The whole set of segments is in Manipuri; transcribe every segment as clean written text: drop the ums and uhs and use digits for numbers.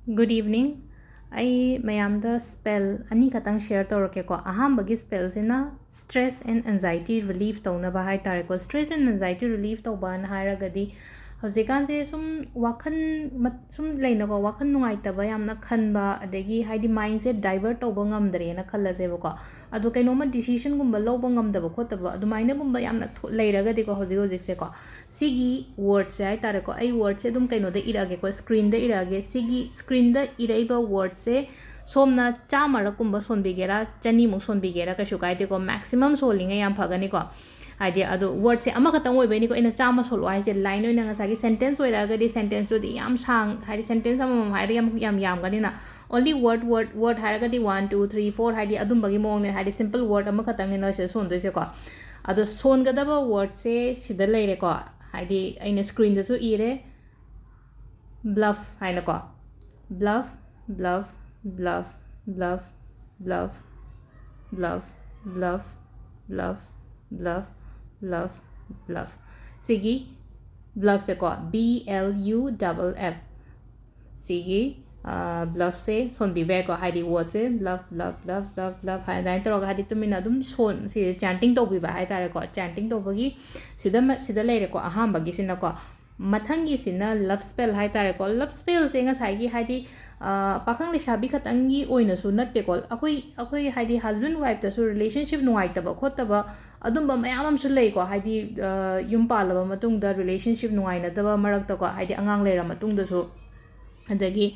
Good evening. I mayamda spell ani katang share tawrake ko ahambagi spells ina stress and anxiety relief tawna ba hai tare ko stress and anxiety relief tawba na hairagadi haujikan se sum wakhan sum leina ko wakhan nungai taba yamna khanba adegi haidi mind se divert tawba ngamdre na khalla se ko adu kainoma decision gumba lawba ngamdaba khotaba adu maina gumba yamna leiragadi ko hojik se ko sigi word se hai tare ko ai word se dum kaino de irage ko screen de irage sigi screen da iraiba word se somna chamara kumba sonbigera chani mu sonbigera ka shukai ko maximum solinga yam phagani ko haidi adu word se ama khatang oi beni ko ina chama solo hai se line oina nga sagi sentence oi raga di sentence to di yam sang haidi sentence ama haidi yam gani na only word haraga di 1 2 3 4 haidi adum bagi mong ne haidi simple word ama khatang ne no se son de se ko adu son gadaba word se sida leire ko haidi aina screen da su ire bluff haina ko bluff bluff bluff bluff bluff bluff bluff bluff bluff bluff bluff sigi bluff se ko BLUFF sigi bluff se son bi be ko haidi word se bluff bluff bluff bluff bluff hai dai tro ga hadi tumina dum son si chanting to bi ba hai tare ko chanting to bagi sida leire ko aham bagi sina ko mathangi sina love spell hai tare ko love spell se nga sai gi haidi pakhang le shabi khatangi oina su natte ko akoi haidi husband wife ta su relationship nuai ta ba khot ta ba adum ba mayam am su lei ko haidi yum palaba matung da relationship nuai na ta ba marak ta ko haidi angang leira matung da su adagi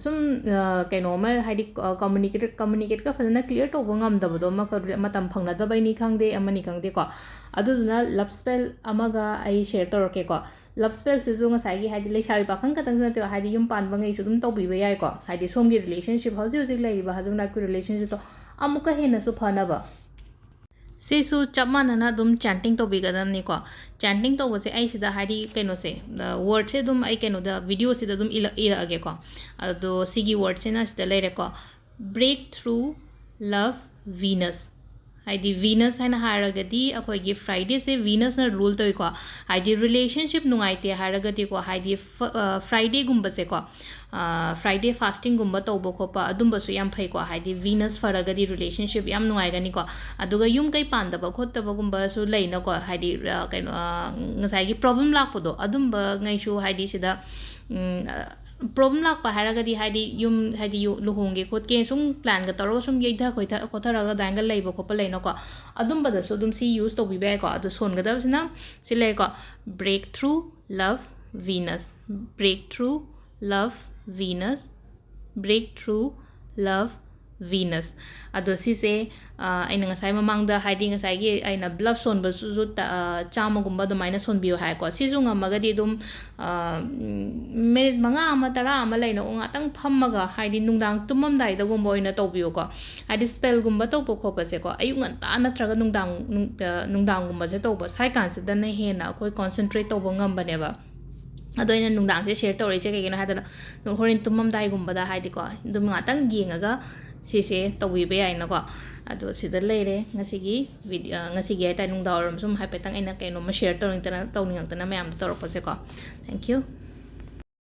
sum kainoma haidi communicate ka fazana clear to bangam da bodo matam phangna da bai ni khangde amani khangde ko aduna love spell amaga ai share to ko love spell su nga sai gi haidi le shawi pakhang ka tang na to haidi yum pan bangai su dum to bi ba yai ko haidi som gi relationship hausi hausi lai ba hazum na ku relationship to amuka hena su phana ba से सु चप मानना दुम चैंटिंग तो बिगदम को चैंटिंग तो बसे आई सिदा हाडी कैनो से वर्ड से दुम आई कैनो द वीडियो से दुम इरगे को अदो सिगी वर्ड से ना सिदा लेरे को ब्रेक थ्रू लव वीनस हाइदी वीनस है ना हारगदी अखोगी फ्राइडे से वीनस ना रूल तो को हाइदी रिलेशनशिप नुआइते हारगदी को हाइदी फ्राइडे गुम्बा से को फ्राइडे फास्टिंग गुम्बा तौबो खोपा अदुम्बसु याम फै को हाइदी वीनस फरगदी रिलेशनशिप याम नुआइगनी को अदुगा युम कै पांदबा खोत्तबा गुम्बासु लैना को हाइदी कैनो ngसाइगी प्रॉब्लम लापदो अदुम्बा ngैसु हाइदी सिदा प्रॉब्लम लापा हारगदी हाइदी युम हाइदी लुहोंगे खोतके सुम प्लान गा तरो सुम येधा खोइथा खोथरागा दांगा लैबो खोपा लैना को अदुम्बदसु दुम सी यूज तौबिबे को अदु सोनगदबसिना सिलै को break through love Venus breakthrough love Venus breakthrough love Venus ado si se aina ngasai mamang da hiding ngasai gi aina bluff son ba su chama gumba do minus son bio hai ko si junga magadi dum minute manga ama tara ama laina onga tang phammaga haidi nungdang tumam dai da gumba oina tobio ko haidi spell gumba to po khopa se ko ayung anta natraga nungdang gumba se to ba sai kan se da na he na koi concentrate to bangam bane ba अदो इन नुंगदांग से शेयर तौरीसे कईगनो हादना होरेन तुममदाइगुम्बदा हाइदिको दुम ngaतang yengaga sise tawibे याइनको अदो सिदा लेरे ngasiगी वीडियो ngasiगी हाइता नुंगदावरम सुम हाइपेतंग इन कईनो म शेयर तौनिंगतना मयाम तौरपसे को थैंक यू